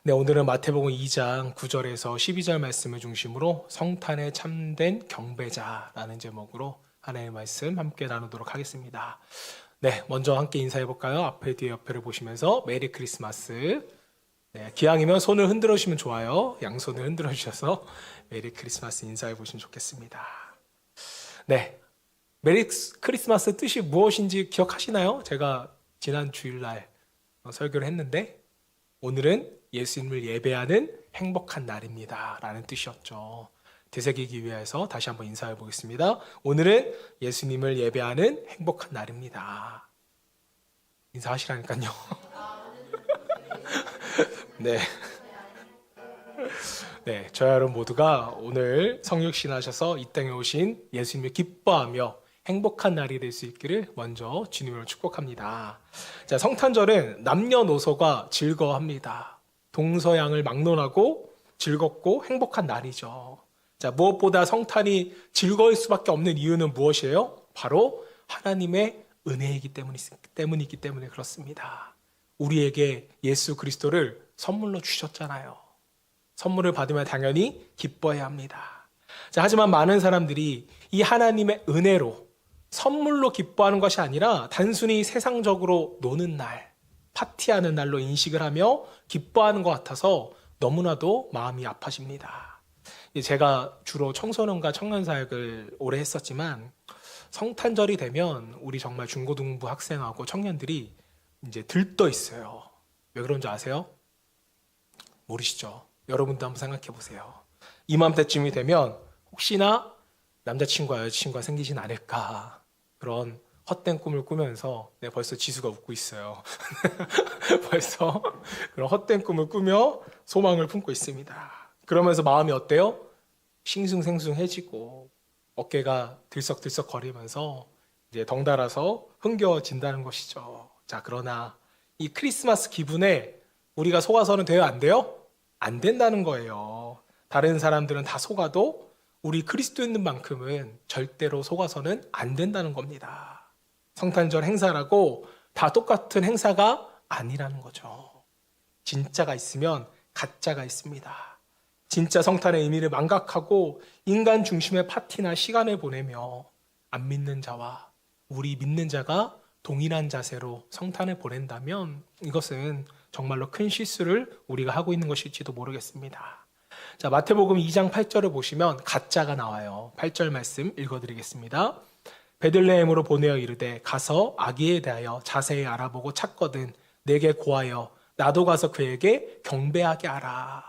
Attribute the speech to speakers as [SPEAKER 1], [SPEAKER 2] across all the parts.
[SPEAKER 1] 네, 오늘은 마태복음 2장 9절에서 12절 말씀을 중심으로 성탄에 참된 경배자라는 제목으로 하나님의 말씀 함께 나누도록 하겠습니다. 네, 먼저 함께 인사해 볼까요? 앞에 뒤에 옆에를 보시면서 메리 크리스마스. 네, 기왕이면 손을 흔들어 주시면 좋아요. 양손을 흔들어 주셔서 메리 크리스마스 인사해 보시면 좋겠습니다. 네, 메리 크리스마스 뜻이 무엇인지 기억하시나요? 제가 지난 주일날 설교를 했는데 오늘은 예수님을 예배하는 행복한 날입니다 라는 뜻이었죠. 되새기기 위해서 다시 한번 인사해 보겠습니다. 오늘은 예수님을 예배하는 행복한 날입니다. 인사하시라니까요. 네. 네, 저희 여러분 모두가 오늘 성육신하셔서 이 땅에 오신 예수님을 기뻐하며 행복한 날이 될 수 있기를 먼저 주님으로 축복합니다. 자, 성탄절은 남녀노소가 즐거워합니다. 동서양을 막론하고 즐겁고 행복한 날이죠. 자, 무엇보다 성탄이 즐거울 수밖에 없는 이유는 무엇이에요? 바로 하나님의 은혜이기 때문이기 때문에 그렇습니다. 우리에게 예수 그리스도를 선물로 주셨잖아요. 선물을 받으면 당연히 기뻐해야 합니다. 자, 하지만 많은 사람들이 이 하나님의 은혜로 선물로 기뻐하는 것이 아니라 단순히 세상적으로 노는 날, 파티하는 날로 인식을 하며 기뻐하는 것 같아서 너무나도 마음이 아파집니다. 제가 주로 청소년과 청년 사역을 오래 했었지만 성탄절이 되면 우리 정말 중고등부 학생하고 청년들이 이제 들떠 있어요. 왜 그런 줄 아세요? 모르시죠? 여러분도 한번 생각해 보세요. 이맘때쯤이 되면 혹시나 남자친구와 여자친구가 생기진 않을까 그런 헛된 꿈을 꾸면서 벌써 지수가 웃고 있어요. 벌써 그런 헛된 꿈을 꾸며 소망을 품고 있습니다. 그러면서 마음이 어때요? 싱숭생숭해지고 어깨가 들썩들썩 거리면서 이제 덩달아서 흥겨워진다는 것이죠. 자, 그러나 이 크리스마스 기분에 우리가 속아서는 돼요? 안 돼요? 안 된다는 거예요. 다른 사람들은 다 속아도 우리 그리스도인만큼은 절대로 속아서는 안 된다는 겁니다. 성탄절 행사라고 다 똑같은 행사가 아니라는 거죠. 진짜가 있으면 가짜가 있습니다. 진짜 성탄의 의미를 망각하고 인간 중심의 파티나 시간을 보내며 안 믿는 자와 우리 믿는 자가 동일한 자세로 성탄을 보낸다면 이것은 정말로 큰 실수를 우리가 하고 있는 것일지도 모르겠습니다. 자, 마태복음 2장 8절을 보시면 가짜가 나와요. 8절 말씀 읽어드리겠습니다. 베들레헴으로 보내어 이르되 가서 아기에 대하여 자세히 알아보고 찾거든 내게 고하여 나도 가서 그에게 경배하게 하라.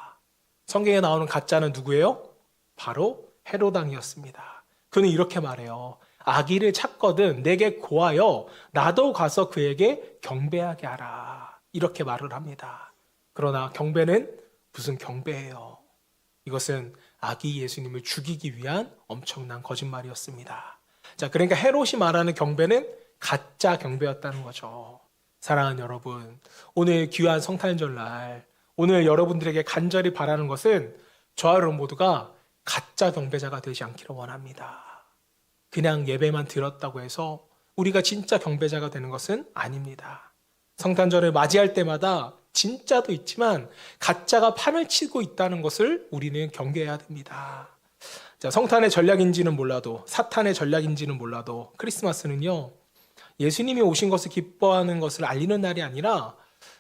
[SPEAKER 1] 성경에 나오는 가짜는 누구예요? 바로 헤롯 왕이었습니다. 그는 이렇게 말해요. 아기를 찾거든 내게 고하여 나도 가서 그에게 경배하게 하라. 이렇게 말을 합니다. 그러나 경배는 무슨 경배예요? 이것은 아기 예수님을 죽이기 위한 엄청난 거짓말이었습니다. 자, 그러니까 헤롯이 말하는 경배는 가짜 경배였다는 거죠. 사랑하는 여러분, 오늘 귀한 성탄절날 오늘 여러분들에게 간절히 바라는 것은 저와 여러분 모두가 가짜 경배자가 되지 않기를 원합니다. 그냥 예배만 드렸다고 해서 우리가 진짜 경배자가 되는 것은 아닙니다. 성탄절을 맞이할 때마다 진짜도 있지만 가짜가 판을 치고 있다는 것을 우리는 경계해야 됩니다. 자, 성탄의 전략인지는 몰라도 사탄의 전략인지는 몰라도 크리스마스는요 예수님이 오신 것을 기뻐하는 것을 알리는 날이 아니라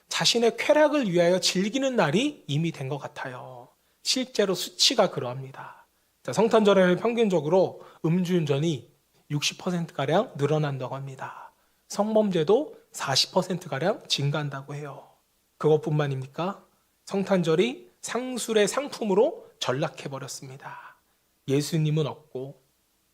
[SPEAKER 1] 자신의 쾌락을 위하여 즐기는 날이 이미 된 것 같아요. 실제로 수치가 그러합니다. 자, 성탄절에는 평균적으로 음주운전이 60%가량 늘어난다고 합니다. 성범죄도 40%가량 증가한다고 해요. 그것뿐만입니까? 성탄절이 상술의 상품으로 전락해버렸습니다. 예수님은 없고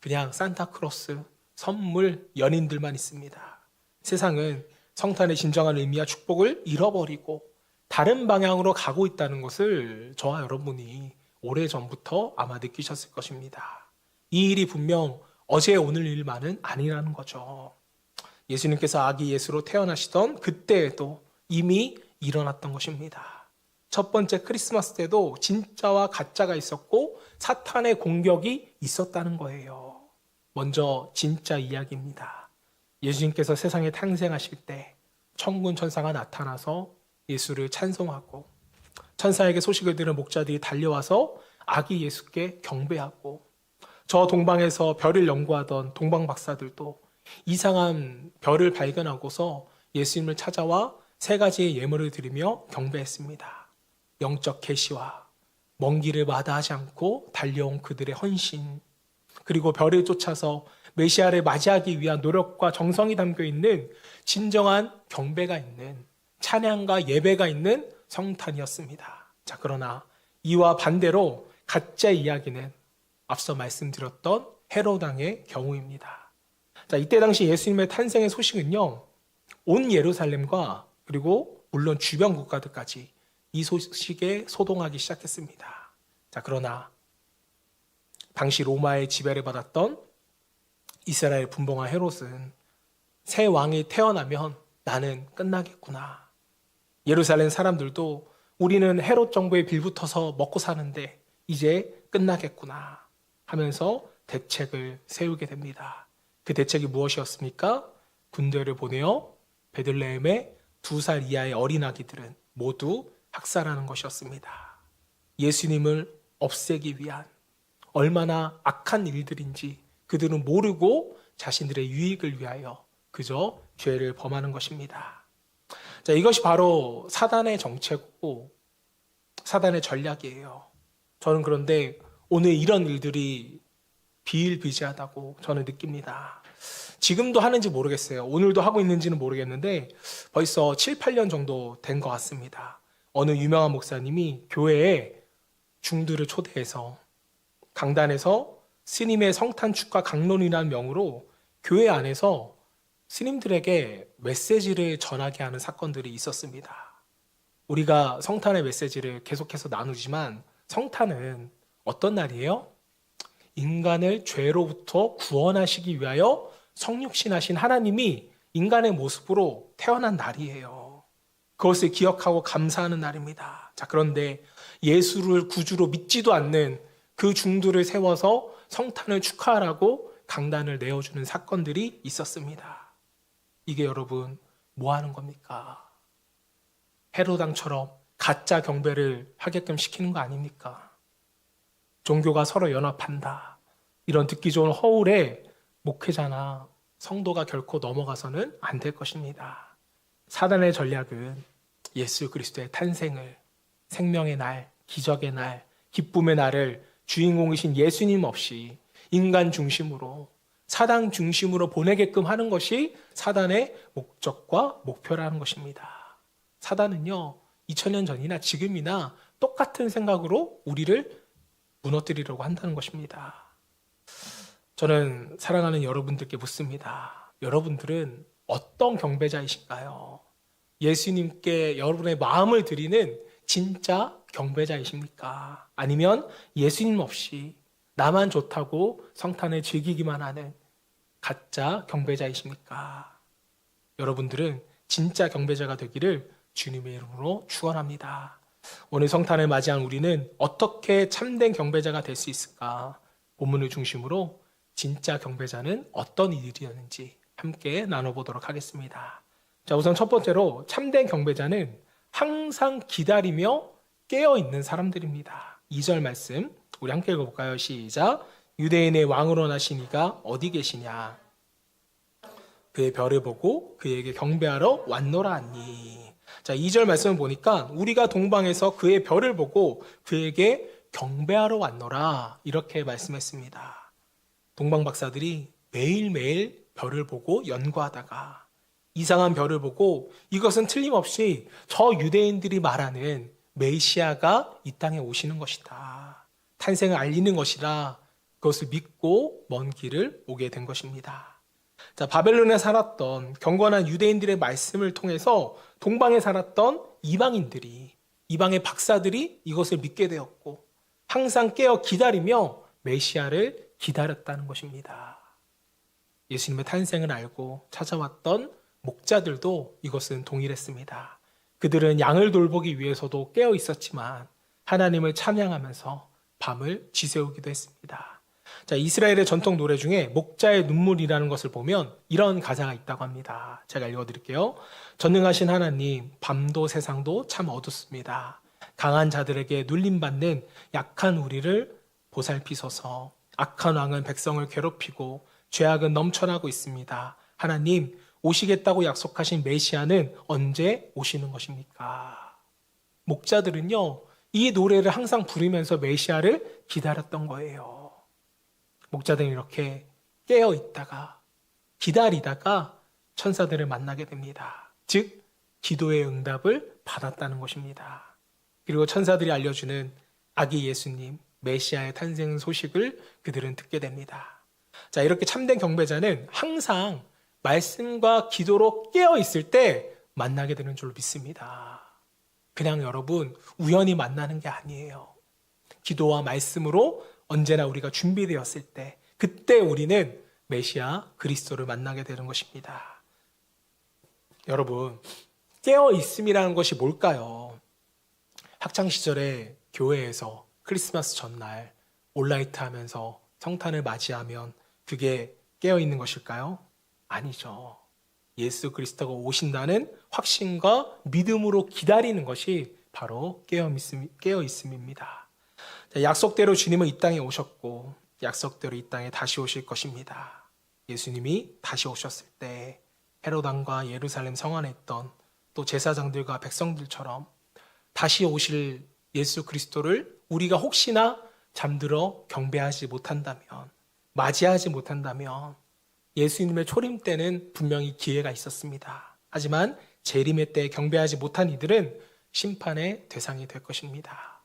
[SPEAKER 1] 그냥 산타크로스, 선물, 연인들만 있습니다. 세상은 성탄의 진정한 의미와 축복을 잃어버리고 다른 방향으로 가고 있다는 것을 저와 여러분이 오래전부터 아마 느끼셨을 것입니다. 이 일이 분명 어제 오늘 일만은 아니라는 거죠. 예수님께서 아기 예수로 태어나시던 그때에도 이미 일어났던 것입니다. 첫 번째 크리스마스 때도 진짜와 가짜가 있었고 사탄의 공격이 있었다는 거예요. 먼저 진짜 이야기입니다. 예수님께서 세상에 탄생하실 때 천군 천사가 나타나서 예수를 찬송하고 천사에게 소식을 들은 목자들이 달려와서 아기 예수께 경배하고, 저 동방에서 별을 연구하던 동방 박사들도 이상한 별을 발견하고서 예수님을 찾아와 세 가지의 예물을 드리며 경배했습니다. 영적 계시와 먼 길을 마다하지 않고 달려온 그들의 헌신, 그리고 별을 쫓아서 메시아를 맞이하기 위한 노력과 정성이 담겨 있는 진정한 경배가 있는, 찬양과 예배가 있는 성탄이었습니다. 자, 그러나 이와 반대로 가짜 이야기는 앞서 말씀드렸던 헤롯 왕의 경우입니다. 자, 이때 당시 예수님의 탄생의 소식은요, 온 예루살렘과 그리고 물론 주변 국가들까지 이 소식에 소동하기 시작했습니다. 자, 그러나 당시 로마의 지배를 받았던 이스라엘 분봉한 헤롯은 새 왕이 태어나면 나는 끝나겠구나. 예루살렘 사람들도 우리는 헤롯 정부에 빌붙어서 먹고 사는데 이제 끝나겠구나 하면서 대책을 세우게 됩니다. 그 대책이 무엇이었습니까? 군대를 보내어 베들레헴의 2살 이하의 어린 아기들은 모두 학살하는 것이었습니다. 예수님을 없애기 위한 얼마나 악한 일들인지 그들은 모르고 자신들의 유익을 위하여 그저 죄를 범하는 것입니다. 자, 이것이 바로 사단의 정체고 사단의 전략이에요. 저는 그런데 오늘 이런 일들이 비일비재하다고 저는 느낍니다. 지금도 하는지 모르겠어요. 오늘도 하고 있는지는 모르겠는데 벌써 7, 8년 정도 된 것 같습니다. 어느 유명한 목사님이 교회에 중들을 초대해서 강단에서 스님의 성탄 축하 강론이라는 명으로 교회 안에서 스님들에게 메시지를 전하게 하는 사건들이 있었습니다. 우리가 성탄의 메시지를 계속해서 나누지만 성탄은 어떤 날이에요? 인간을 죄로부터 구원하시기 위하여 성육신하신 하나님이 인간의 모습으로 태어난 날이에요. 그것을 기억하고 감사하는 날입니다. 자, 그런데 예수를 구주로 믿지도 않는 그 중들을 세워서 성탄을 축하하라고 강단을 내어주는 사건들이 있었습니다. 이게 여러분 뭐 하는 겁니까? 헤로당처럼 가짜 경배를 하게끔 시키는 거 아닙니까? 종교가 서로 연합한다, 이런 듣기 좋은 허울에 목회자나 성도가 결코 넘어가서는 안 될 것입니다. 사단의 전략은 예수 그리스도의 탄생을, 생명의 날, 기적의 날, 기쁨의 날을 주인공이신 예수님 없이 인간 중심으로, 사단 중심으로 보내게끔 하는 것이 사단의 목적과 목표라는 것입니다. 사단은요, 2000년 전이나 지금이나 똑같은 생각으로 우리를 무너뜨리려고 한다는 것입니다. 저는 사랑하는 여러분들께 묻습니다. 여러분들은 어떤 경배자이신가요? 예수님께 여러분의 마음을 드리는 진짜 경배자이십니까? 아니면 예수님 없이 나만 좋다고 성탄을 즐기기만 하는 가짜 경배자이십니까? 여러분들은 진짜 경배자가 되기를 주님의 이름으로 축원합니다. 오늘 성탄을 맞이한 우리는 어떻게 참된 경배자가 될 수 있을까? 본문을 중심으로 진짜 경배자는 어떤 일이었는지 함께 나눠보도록 하겠습니다. 자, 우선 첫 번째로 참된 경배자는 항상 기다리며 깨어있는 사람들입니다. 2절 말씀 우리 함께 읽어볼까요? 시작. 유대인의 왕으로 나신 이가 어디 계시냐? 그의 별을 보고 그에게 경배하러 왔노라 하니. 자, 2절 말씀을 보니까 우리가 동방에서 그의 별을 보고 그에게 경배하러 왔노라, 이렇게 말씀했습니다. 동방 박사들이 매일매일 별을 보고 연구하다가 이상한 별을 보고 이것은 틀림없이 저 유대인들이 말하는 메시아가 이 땅에 오시는 것이다, 탄생을 알리는 것이라 그것을 믿고 먼 길을 오게 된 것입니다. 자, 바벨론에 살았던 경건한 유대인들의 말씀을 통해서 동방에 살았던 이방의 박사들이 이것을 믿게 되었고 항상 깨어 기다리며 메시아를 기다렸다는 것입니다. 예수님의 탄생을 알고 찾아왔던 목자들도 이것은 동일했습니다. 그들은 양을 돌보기 위해서도 깨어 있었지만 하나님을 찬양하면서 밤을 지새우기도 했습니다. 자, 이스라엘의 전통 노래 중에 목자의 눈물이라는 것을 보면 이런 가사가 있다고 합니다. 제가 읽어드릴게요. 전능하신 하나님, 밤도 세상도 참 어둡습니다. 강한 자들에게 눌림받는 약한 우리를 보살피소서. 악한 왕은 백성을 괴롭히고 죄악은 넘쳐나고 있습니다. 하나님, 오시겠다고 약속하신 메시아는 언제 오시는 것입니까? 목자들은요, 이 노래를 항상 부르면서 메시아를 기다렸던 거예요. 목자들은 이렇게 깨어 있다가 기다리다가 천사들을 만나게 됩니다. 즉, 기도의 응답을 받았다는 것입니다. 그리고 천사들이 알려주는 아기 예수님, 메시아의 탄생 소식을 그들은 듣게 됩니다. 자, 이렇게 참된 경배자는 항상 말씀과 기도로 깨어 있을 때 만나게 되는 줄로 믿습니다. 그냥 여러분 우연히 만나는 게 아니에요. 기도와 말씀으로 언제나 우리가 준비되었을 때, 그때 우리는 메시아 그리스도를 만나게 되는 것입니다. 여러분, 깨어 있음이라는 것이 뭘까요? 학창 시절에 교회에서 크리스마스 전날 올라이트 하면서 성탄을 맞이하면 그게 깨어 있는 것일까요? 아니죠. 예수 그리스도가 오신다는 확신과 믿음으로 기다리는 것이 바로 깨어 있음입니다. 약속대로 주님은 이 땅에 오셨고 약속대로 이 땅에 다시 오실 것입니다. 예수님이 다시 오셨을 때 헤롯 왕과 예루살렘 성 안에 있던 또 제사장들과 백성들처럼 다시 오실 예수 그리스도를 우리가 혹시나 잠들어 경배하지 못한다면, 맞이하지 못한다면 예수님의 초림 때는 분명히 기회가 있었습니다. 하지만 재림의 때 경배하지 못한 이들은 심판의 대상이 될 것입니다.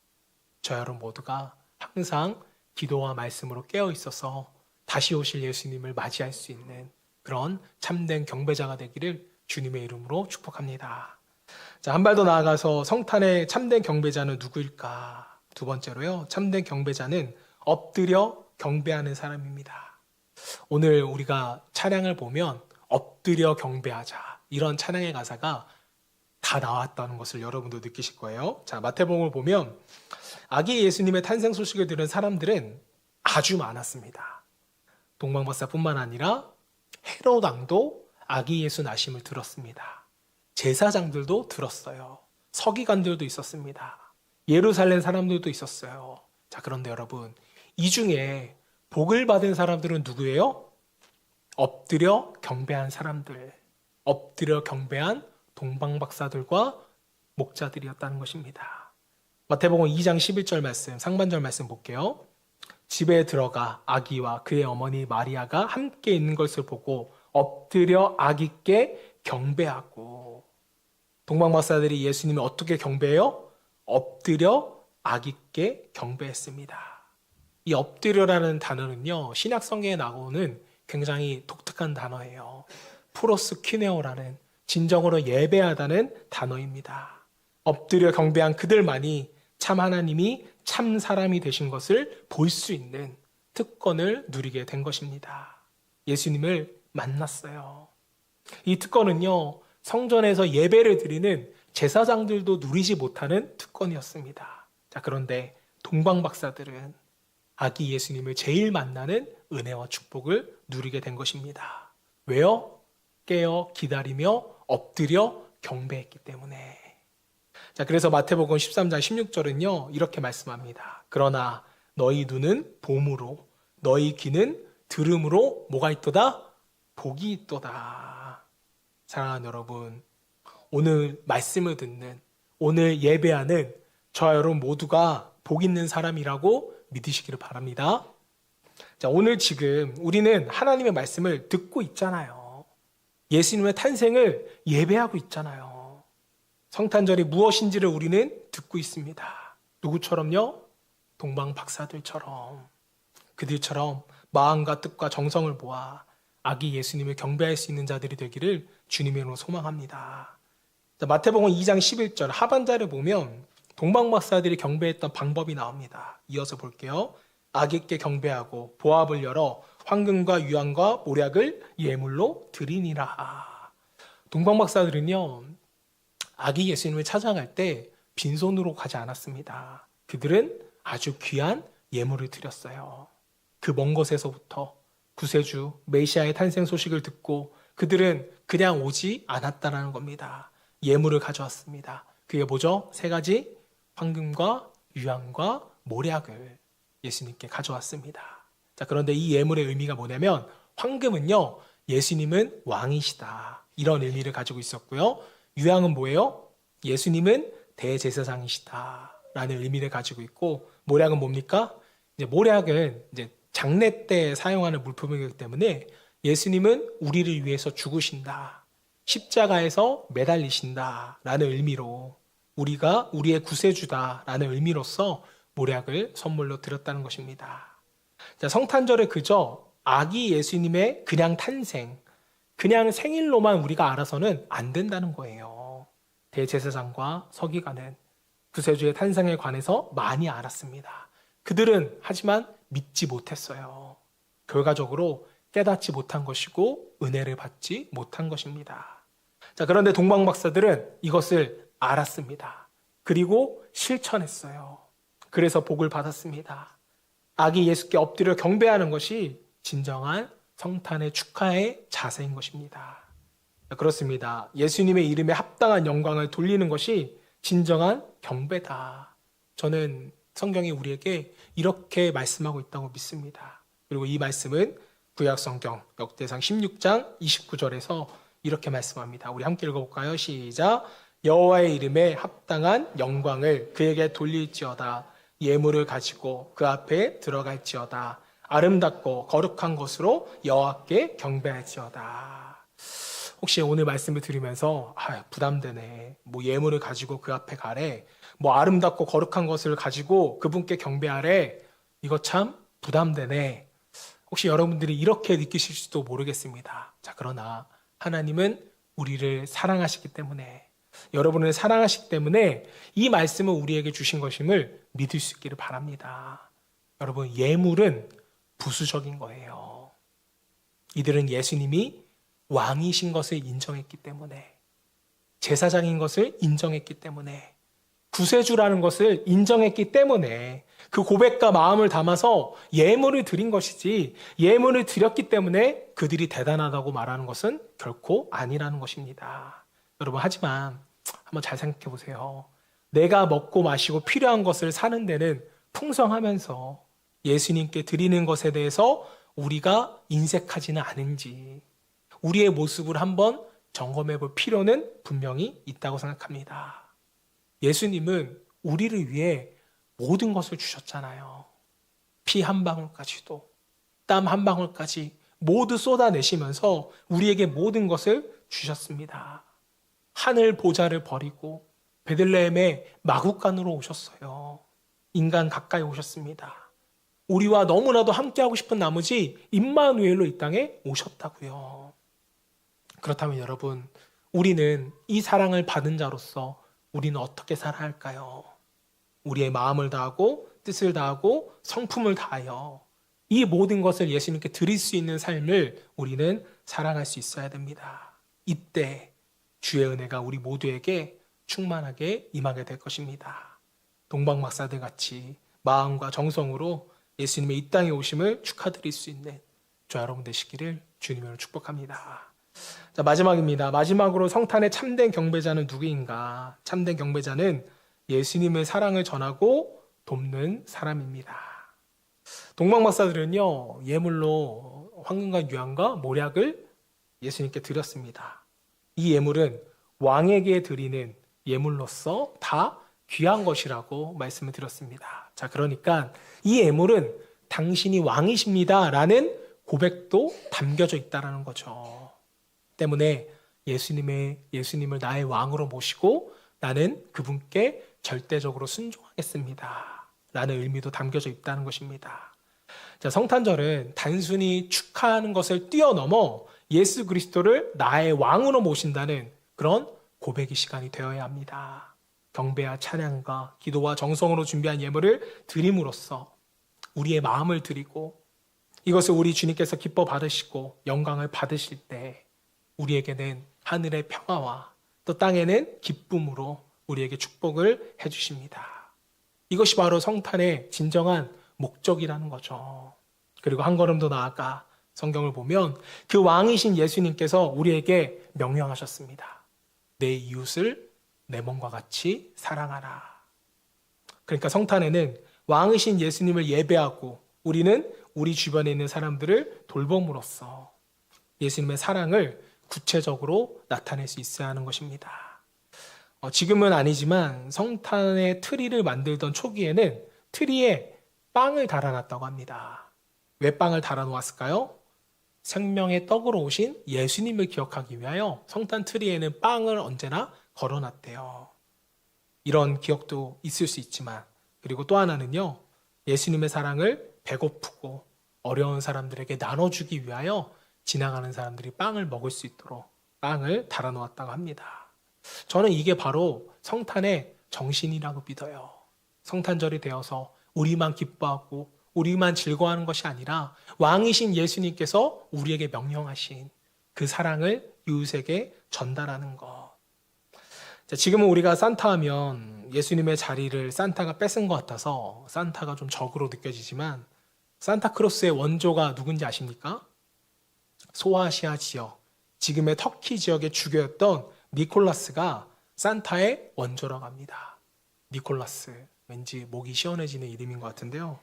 [SPEAKER 1] 저 여러분 모두가 항상 기도와 말씀으로 깨어 있어서 다시 오실 예수님을 맞이할 수 있는 그런 참된 경배자가 되기를 주님의 이름으로 축복합니다. 자, 한 발 더 나아가서 성탄의 참된 경배자는 누구일까? 두 번째로요, 참된 경배자는 엎드려 경배하는 사람입니다. 오늘 우리가 찬양을 보면 엎드려 경배하자, 이런 찬양의 가사가 다 나왔다는 것을 여러분도 느끼실 거예요. 자, 마태복음을 보면 아기 예수님의 탄생 소식을 들은 사람들은 아주 많았습니다. 동방박사뿐만 아니라 헤롯 왕도 아기 예수 나심을 들었습니다. 제사장들도 들었어요. 서기관들도 있었습니다. 예루살렘 사람들도 있었어요. 자, 그런데 여러분, 이 중에 복을 받은 사람들은 누구예요? 엎드려 경배한 사람들, 엎드려 경배한 동방박사들과 목자들이었다는 것입니다. 마태복음 2장 11절 말씀, 상반절 말씀 볼게요. 집에 들어가 아기와 그의 어머니 마리아가 함께 있는 것을 보고 엎드려 아기께 경배하고. 동방박사들이 예수님을 어떻게 경배해요? 엎드려 아기께 경배했습니다. 이 엎드려라는 단어는요, 신약 성경에 나오는 굉장히 독특한 단어예요. 프로스퀴네오라는, 진정으로 예배하다는 단어입니다. 엎드려 경배한 그들만이 참 하나님이 참 사람이 되신 것을 볼 수 있는 특권을 누리게 된 것입니다. 예수님을 만났어요. 이 특권은요, 성전에서 예배를 드리는 제사장들도 누리지 못하는 특권이었습니다. 자, 그런데 동방박사들은 아기 예수님을 제일 만나는 은혜와 축복을 누리게 된 것입니다. 왜요? 깨어 기다리며 엎드려 경배했기 때문에. 자, 그래서 마태복음 13장 16절은요, 이렇게 말씀합니다. 그러나 너희 눈은 봄으로, 너희 귀는 들음으로 뭐가 있도다? 복이 있도다. 사랑하는 여러분, 오늘 말씀을 듣는, 오늘 예배하는 저 여러분 모두가 복 있는 사람이라고 믿으시기를 바랍니다. 자, 오늘 지금 우리는 하나님의 말씀을 듣고 있잖아요. 예수님의 탄생을 예배하고 있잖아요. 성탄절이 무엇인지를 우리는 듣고 있습니다. 누구처럼요? 동방박사들처럼. 그들처럼 마음과 뜻과 정성을 모아 아기 예수님을 경배할 수 있는 자들이 되기를 주님의 이름으로 소망합니다. 자, 마태복음 2장 11절 하반절을 보면 동방박사들이 경배했던 방법이 나옵니다. 이어서 볼게요. 아기께 경배하고 보합을 열어 황금과 유황과 모략을 예물로 드리니라. 동방박사들은요, 아기 예수님을 찾아갈 때 빈손으로 가지 않았습니다. 그들은 아주 귀한 예물을 드렸어요. 그 먼 곳에서부터 구세주 메시아의 탄생 소식을 듣고 그들은 그냥 오지 않았다는 겁니다. 예물을 가져왔습니다. 그게 뭐죠? 세 가지. 황금과 유향과 모략을 예수님께 가져왔습니다. 자, 그런데 이 예물의 의미가 뭐냐면 황금은요, 예수님은 왕이시다, 이런 의미를 가지고 있었고요. 유향은 뭐예요? 예수님은 대제사장이시다 라는 의미를 가지고 있고, 모략은 뭡니까? 이제 모략은 이제 장례 때 사용하는 물품이기 때문에 예수님은 우리를 위해서 죽으신다, 십자가에서 매달리신다 라는 의미로, 우리가 우리의 구세주다 라는 의미로서 모략을 선물로 드렸다는 것입니다. 자, 성탄절을 그저 아기 예수님의 그냥 탄생, 그냥 생일로만 우리가 알아서는 안 된다는 거예요. 대제사장과 서기관은 구세주의 탄생에 관해서 많이 알았습니다. 그들은 하지만 믿지 못했어요. 결과적으로 깨닫지 못한 것이고 은혜를 받지 못한 것입니다. 자, 그런데 동방 박사들은 이것을 알았습니다. 그리고 실천했어요. 그래서 복을 받았습니다. 아기 예수께 엎드려 경배하는 것이 진정한 성탄의 축하의 자세인 것입니다. 그렇습니다. 예수님의 이름에 합당한 영광을 돌리는 것이 진정한 경배다. 저는 성경이 우리에게 이렇게 말씀하고 있다고 믿습니다. 그리고 이 말씀은 구약성경 역대상 16장 29절에서 이렇게 말씀합니다. 우리 함께 읽어볼까요? 시작. 여호와의 이름에 합당한 영광을 그에게 돌릴지어다. 예물을 가지고 그 앞에 들어갈지어다. 아름답고 거룩한 것으로 여호와께 경배할지어다. 혹시 오늘 말씀을 들으면서 부담되네, 뭐 예물을 가지고 그 앞에 가래, 뭐 아름답고 거룩한 것을 가지고 그분께 경배하래, 이거 참 부담되네, 혹시 여러분들이 이렇게 느끼실지도 모르겠습니다. 자, 그러나 하나님은 우리를 사랑하시기 때문에, 여러분을 사랑하시기 때문에 이 말씀을 우리에게 주신 것임을 믿을 수 있기를 바랍니다. 여러분, 예물은 부수적인 거예요. 이들은 예수님이 왕이신 것을 인정했기 때문에, 제사장인 것을 인정했기 때문에, 구세주라는 것을 인정했기 때문에 그 고백과 마음을 담아서 예물을 드린 것이지, 예물을 드렸기 때문에 그들이 대단하다고 말하는 것은 결코 아니라는 것입니다. 여러분, 하지만 한번 잘 생각해 보세요. 내가 먹고 마시고 필요한 것을 사는 데는 풍성하면서 예수님께 드리는 것에 대해서 우리가 인색하지는 않은지, 우리의 모습을 한번 점검해 볼 필요는 분명히 있다고 생각합니다. 예수님은 우리를 위해 모든 것을 주셨잖아요. 피 한 방울까지도, 땀 한 방울까지 모두 쏟아내시면서 우리에게 모든 것을 주셨습니다. 하늘 보좌를 버리고 베들레헴의 마구간으로 오셨어요. 인간 가까이 오셨습니다. 우리와 너무나도 함께하고 싶은 나머지 임마누엘로 이 땅에 오셨다고요. 그렇다면 여러분, 우리는 이 사랑을 받은 자로서 우리는 어떻게 살아야 할까요? 우리의 마음을 다하고 뜻을 다하고 성품을 다하여 이 모든 것을 예수님께 드릴 수 있는 삶을 우리는 살아갈 수 있어야 됩니다. 이때 주의 은혜가 우리 모두에게 충만하게 임하게 될 것입니다. 동방 박사들 같이 마음과 정성으로 예수님의 이 땅에 오심을 축하드릴 수 있는 저와 여러분 되시기를 주님으로 축복합니다. 자, 마지막입니다. 마지막으로 성탄의 참된 경배자는 누구인가? 참된 경배자는 예수님의 사랑을 전하고 돕는 사람입니다. 동방 박사들은요, 예물로 황금과 유향과 모략을 예수님께 드렸습니다. 이 예물은 왕에게 드리는 예물로서 다 귀한 것이라고 말씀을 드렸습니다. 자, 그러니까 이 예물은 당신이 왕이십니다 라는 고백도 담겨져 있다는 거죠. 때문에 예수님을 나의 왕으로 모시고 나는 그분께 절대적으로 순종하겠습니다 라는 의미도 담겨져 있다는 것입니다. 자, 성탄절은 단순히 축하하는 것을 뛰어넘어 예수 그리스도를 나의 왕으로 모신다는 그런 고백의 시간이 되어야 합니다. 경배와 찬양과 기도와 정성으로 준비한 예물을 드림으로써 우리의 마음을 드리고 이것을 우리 주님께서 기뻐 받으시고 영광을 받으실 때 우리에게는 하늘의 평화와 또 땅에는 기쁨으로 우리에게 축복을 해주십니다. 이것이 바로 성탄의 진정한 목적이라는 거죠. 그리고 한 걸음 더 나아가 성경을 보면 그 왕이신 예수님께서 우리에게 명령하셨습니다. 내 이웃을 내 몸과 같이 사랑하라. 그러니까 성탄에는 왕이신 예수님을 예배하고 우리는 우리 주변에 있는 사람들을 돌봄으로써 예수님의 사랑을 구체적으로 나타낼 수 있어야 하는 것입니다. 지금은 아니지만 성탄의 트리를 만들던 초기에는 트리에 빵을 달아놨다고 합니다. 왜 빵을 달아놓았을까요? 생명의 떡으로 오신 예수님을 기억하기 위하여 성탄 트리에는 빵을 언제나 걸어놨대요. 이런 기억도 있을 수 있지만, 그리고 또 하나는요, 예수님의 사랑을 배고프고 어려운 사람들에게 나눠주기 위하여 지나가는 사람들이 빵을 먹을 수 있도록 빵을 달아놓았다고 합니다. 저는 이게 바로 성탄의 정신이라고 믿어요. 성탄절이 되어서 우리만 기뻐하고 우리만 즐거워하는 것이 아니라 왕이신 예수님께서 우리에게 명령하신 그 사랑을 이웃에게 전달하는 것. 지금은 우리가 산타 하면 예수님의 자리를 산타가 뺏은 것 같아서 산타가 좀 적으로 느껴지지만, 산타크로스의 원조가 누군지 아십니까? 소아시아 지역, 지금의 터키 지역의 주교였던 니콜라스가 산타의 원조라고 합니다. 니콜라스, 왠지 목이 시원해지는 이름인 것 같은데요.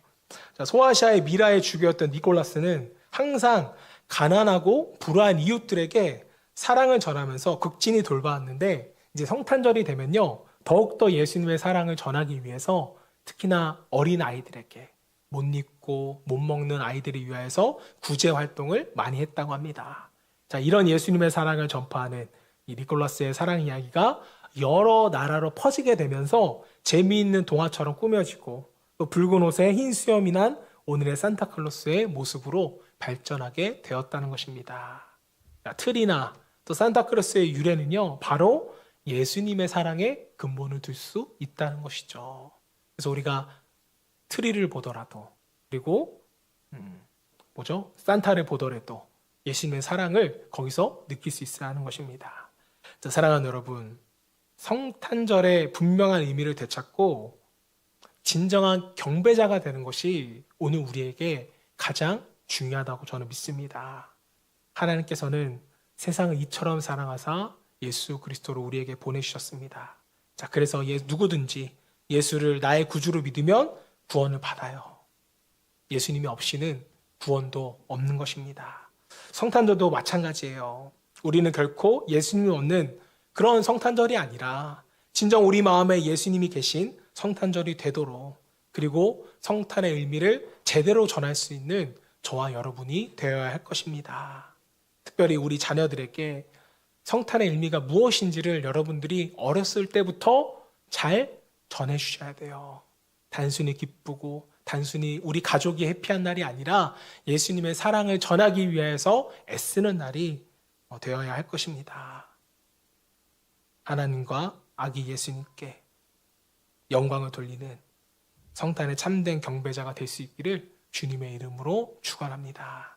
[SPEAKER 1] 소아시아의 미라의 주교였던 니콜라스는 항상 가난하고 불우한 이웃들에게 사랑을 전하면서 극진히 돌봐왔는데, 이제 성탄절이 되면요, 더욱더 예수님의 사랑을 전하기 위해서 특히나 어린 아이들에게, 못 입고 못 먹는 아이들을 위하여서 구제 활동을 많이 했다고 합니다. 자, 이런 예수님의 사랑을 전파하는 이 니콜라스의 사랑 이야기가 여러 나라로 퍼지게 되면서 재미있는 동화처럼 꾸며지고, 또 붉은 옷에 흰 수염이 난 오늘의 산타클로스의 모습으로 발전하게 되었다는 것입니다. 자, 트리나 또 산타클로스의 유래는요, 바로 예수님의 사랑에 근본을 둘 수 있다는 것이죠. 그래서 우리가 트리를 보더라도, 그리고 산타를 보더라도 예수님의 사랑을 거기서 느낄 수 있어야 하는 것입니다. 자, 사랑하는 여러분, 성탄절의 분명한 의미를 되찾고 진정한 경배자가 되는 것이 오늘 우리에게 가장 중요하다고 저는 믿습니다. 하나님께서는 세상을 이처럼 사랑하사 예수 그리스도를 우리에게 보내주셨습니다. 자, 그래서 누구든지 예수를 나의 구주로 믿으면 구원을 받아요. 예수님이 없이는 구원도 없는 것입니다. 성탄절도 마찬가지예요. 우리는 결코 예수님이 없는 그런 성탄절이 아니라 진정 우리 마음에 예수님이 계신 성탄절이 되도록, 그리고 성탄의 의미를 제대로 전할 수 있는 저와 여러분이 되어야 할 것입니다. 특별히 우리 자녀들에게 성탄의 의미가 무엇인지를 여러분들이 어렸을 때부터 잘 전해주셔야 돼요. 단순히 기쁘고 단순히 우리 가족이 해피한 날이 아니라 예수님의 사랑을 전하기 위해서 애쓰는 날이 되어야 할 것입니다. 하나님과 아기 예수님께 영광을 돌리는 성탄의 참된 경배자가 될 수 있기를 주님의 이름으로 축원합니다.